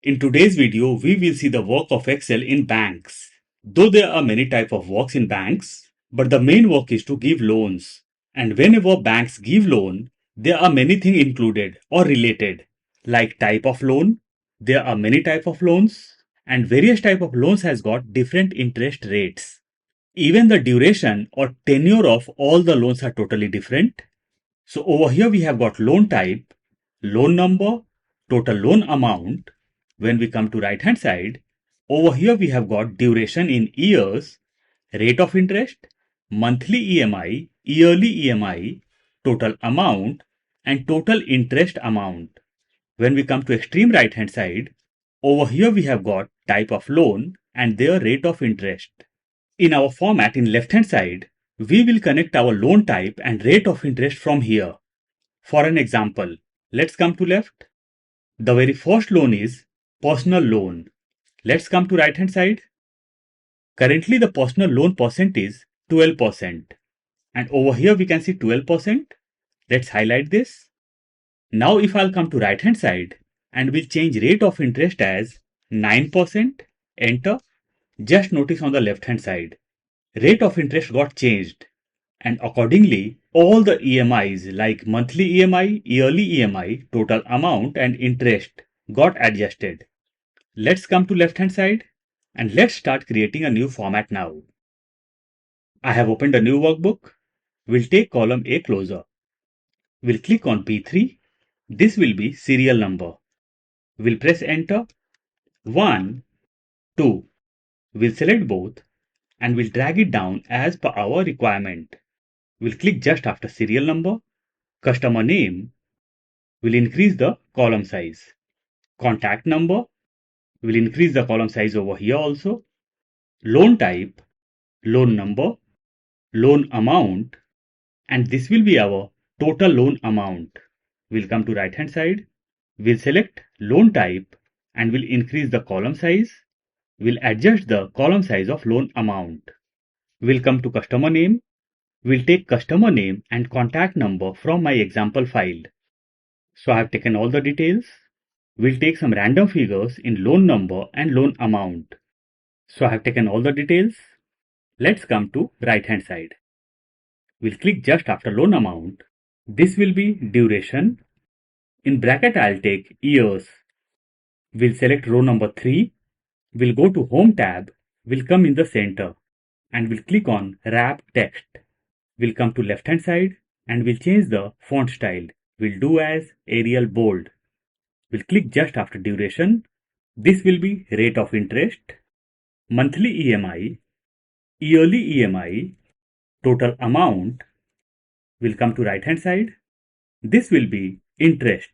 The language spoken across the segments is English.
In today's video, we will see the work of Excel in banks. Though there are many types of works in banks, but the main work is to give loans. And whenever banks give loan, there are many things included or related, like type of loan. There are many types of loans, and various type of loans has got different interest rates. Even the duration or tenure of all the loans are totally different. So over here we have got loan type, loan number, total loan amount. When we come to right hand side, over here we have got duration in years, rate of interest, monthly EMI, yearly EMI, total amount and total interest amount. When we come to extreme right hand side, over here we have got type of loan and their rate of interest. In our format in left hand side, we will connect our loan type and rate of interest from here. For an example, let's come to left. The very first loan is personal loan. Let's come to right hand side. Currently the personal loan percent is 12%. And over here we can see 12%. Let's highlight this. Now if I'll come to right hand side and we'll change rate of interest as 9%, enter. Just notice on the left hand side, rate of interest got changed. And accordingly, all the EMIs like monthly EMI, yearly EMI, total amount and interest got adjusted. Let's come to left hand side and let's start creating a new format now. I have opened a new workbook. We'll take column A closer. We'll click on B3. This will be serial number. We'll press enter. 1, 2. We'll select both and we'll drag it down as per our requirement. We'll click just after serial number. Customer name. We'll increase the column size. Contact number. We'll increase the column size over here also. Loan type, loan number, loan amount, and this will be our total loan amount. We'll come to right hand side. We'll select loan type and we'll increase the column size. We'll adjust the column size of loan amount. We'll come to customer name. We'll take customer name and contact number from my example file. So I have taken all the details. We'll take some random figures in loan number and loan amount. So I have taken all the details. Let's come to right hand side. We'll click just after loan amount. This will be duration. In bracket I'll take years. We'll select row number 3. We'll go to home tab. We'll come in the center and we'll click on wrap text. We'll come to left hand side and we'll change the font style. We'll do as Arial bold. We'll click just after duration. This will be rate of interest, monthly EMI, yearly EMI, total amount. We'll come to right hand side. This will be interest.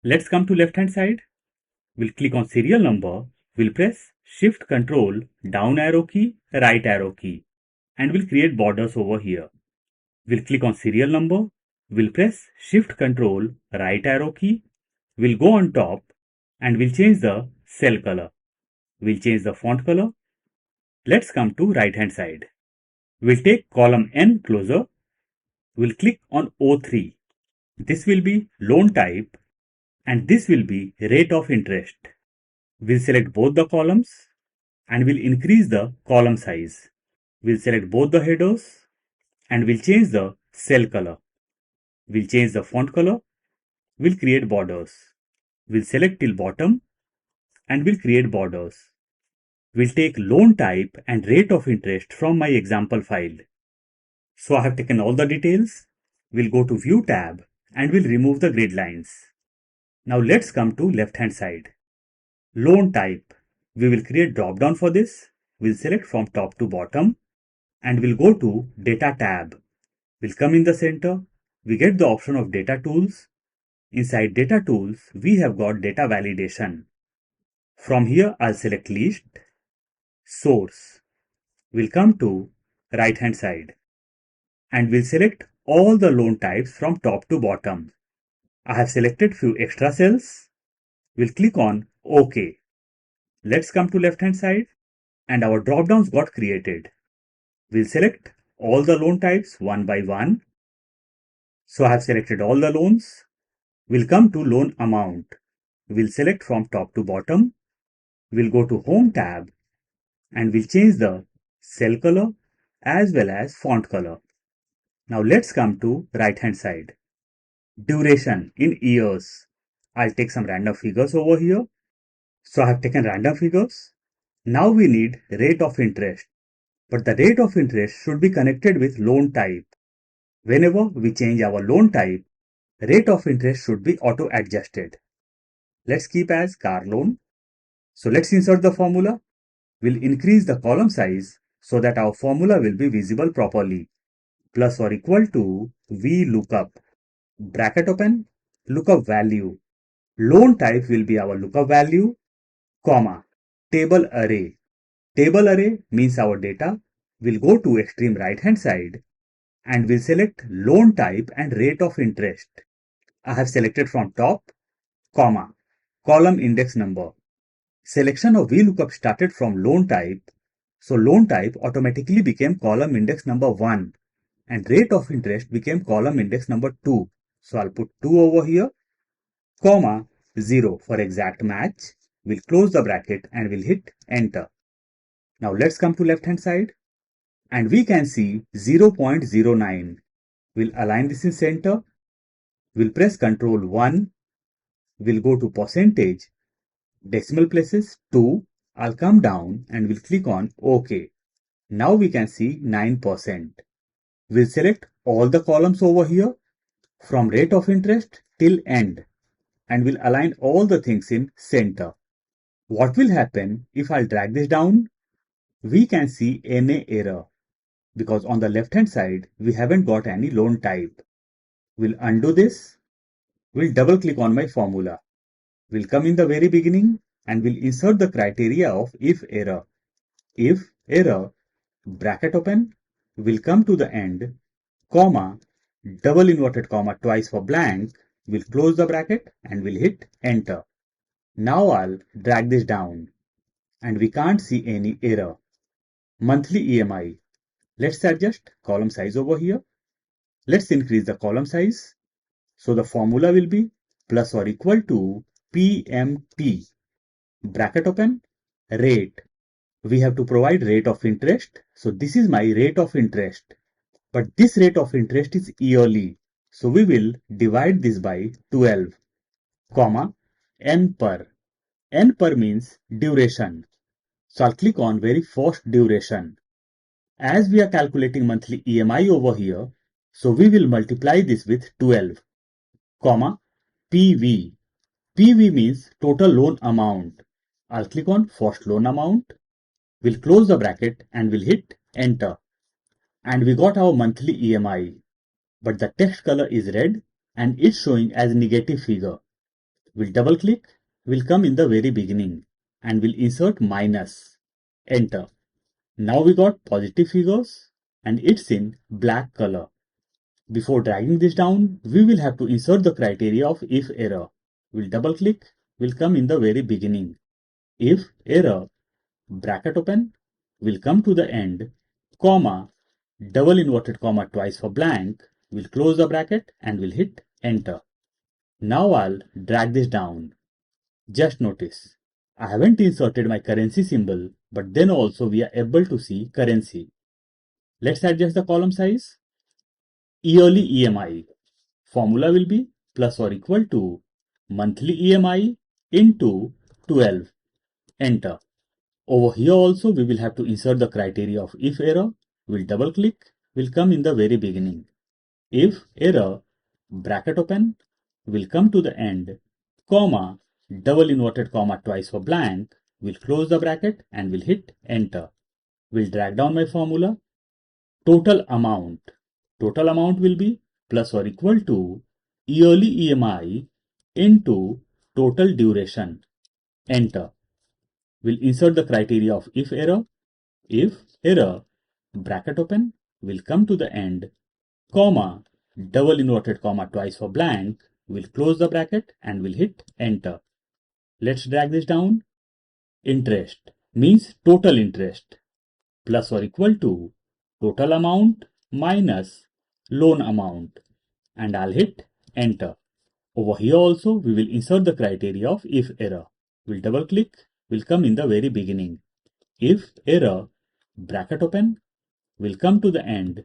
Let's come to left hand side. We'll click on serial number. We'll press Shift Control down arrow key, right arrow key, and we'll create borders over here. We'll click on serial number. We'll press Shift Control right arrow key. We'll go on top and we'll change the cell color. We'll change the font color. Let's come to right hand side. We'll take column N closer. We'll click on O3. This will be loan type and this will be rate of interest. We'll select both the columns and we'll increase the column size. We'll select both the headers and we'll change the cell color. We'll change the font color. We'll create borders. We'll select till bottom and we'll create borders. We'll take loan type and rate of interest from my example file. So I have taken all the details. We'll go to View tab and we'll remove the grid lines. Now let's come to left hand side. Loan type. We will create drop down for this. We'll select from top to bottom and we'll go to Data tab. We'll come in the center. We get the option of Data Tools. Inside Data Tools, we have got Data Validation. From here, I'll select List, Source. We'll come to right hand side and we'll select all the loan types from top to bottom. I have selected few extra cells. We'll click on OK. Let's come to left hand side and our drop downs got created. We'll select all the loan types one by one. So I have selected all the loans. We'll come to loan amount. we'll select from top to bottom, we'll go to Home tab and we'll change the cell color as well as font color. Now let's come to right hand side. Duration in years. I'll take some random figures over here. So I have taken random figures. Now we need rate of interest. But the rate of interest should be connected with loan type. Whenever we change our loan type, rate of interest should be auto adjusted. Let's keep as car loan. So let's insert the formula. We'll increase the column size so that our formula will be visible properly. Plus or equal to VLOOKUP. Bracket open, lookup value. Loan type will be our lookup value, comma, table array. Table array means our data will go to extreme right hand side and we'll select loan type and rate of interest. I have selected from top, comma, column index number. Selection of VLOOKUP started from loan type, so loan type automatically became column index number 1 and rate of interest became column index number 2. So I'll put 2 over here, comma, 0 for exact match. We'll close the bracket and we'll hit enter. Now let's come to left hand side and we can see 0.09. We'll align this in center. We'll press Ctrl 1. We'll go to percentage, decimal places 2. I'll come down and we'll click on OK. Now we can see 9%. We'll select all the columns over here from rate of interest till end and we'll align all the things in center. What will happen if I'll drag this down? We can see NA error because on the left hand side we haven't got any loan type. We'll undo this. We'll double click on my formula. We'll come in the very beginning and we'll insert the criteria of if error. If error, bracket open, we'll come to the end, comma, double inverted comma twice for blank, we'll close the bracket and we'll hit enter. Now I'll drag this down and we can't see any error. Monthly EMI. Let's adjust column size over here. Let's increase the column size. So the formula will be plus or equal to PMT. Bracket open, rate. We have to provide rate of interest. So this is my rate of interest. But this rate of interest is yearly. So we will divide this by 12, comma, N per. N per means duration. So I'll click on very first duration. As we are calculating monthly EMI over here, so we will multiply this with 12, comma, PV. PV means total loan amount. I'll click on first loan amount. We'll close the bracket and we'll hit enter. And we got our monthly EMI. But the text color is red and it's showing as negative figure. We'll double click. We'll come in the very beginning and we'll insert minus. Enter. Now we got positive figures and it's in black color. Before dragging this down, we will have to insert the criteria of if error. We'll double click. We'll come in the very beginning. If error, bracket open, we'll come to the end, comma, double inverted comma twice for blank, we'll close the bracket and we'll hit enter. Now I'll drag this down. Just notice, I haven't inserted my currency symbol, but then also we are able to see currency. Let's adjust the column size. Yearly EMI. Formula will be plus or equal to monthly EMI into 12. Enter. Over here also we will have to insert the criteria of if error. We'll double click. We'll come in the very beginning. If error, bracket open, we'll come to the end, comma, double inverted comma twice for blank. We'll close the bracket and we'll hit enter. We'll drag down my formula. Total amount. Total amount will be plus or equal to yearly EMI into total duration. Enter. We'll insert the criteria of if error. If error, bracket open, we'll come to the end, comma, double inverted comma twice for blank. We'll close the bracket and we'll hit enter. Let's drag this down. Interest means total interest plus or equal to total amount minus loan amount and I'll hit enter. Over here also, we will insert the criteria of if error. We'll double click, will come in the very beginning. If error, bracket open, will come to the end,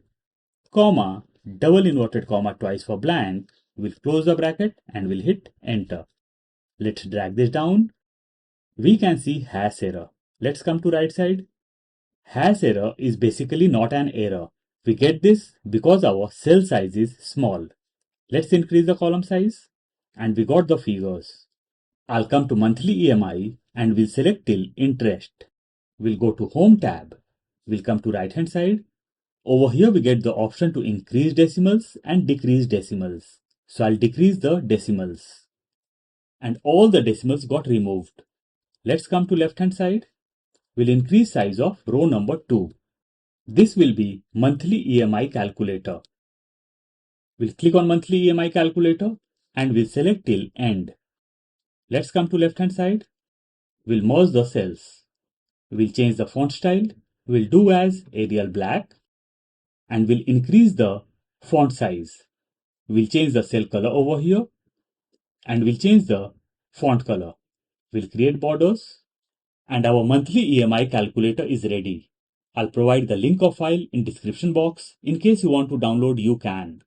comma, double inverted comma twice for blank, we'll close the bracket and we'll hit enter. Let's drag this down. We can see hash error. Let's come to right side. Hash error is basically not an error. We get this because our cell size is small. Let's increase the column size and we got the figures. I'll come to monthly EMI and we'll select till interest. We'll go to home tab. We'll come to right hand side. Over here we get the option to increase decimals and decrease decimals. So I'll decrease the decimals. And all the decimals got removed. Let's come to left hand side. We'll increase size of row number 2. This will be monthly EMI calculator. We'll click on monthly EMI calculator and we'll select till end. Let's come to left hand side. We'll merge the cells. We'll change the font style. We'll do as Arial Black and we'll increase the font size. We'll change the cell color over here and we'll change the font color. We'll create borders and our monthly EMI calculator is ready. I'll provide the link of file in description box. In case you want to download, you can.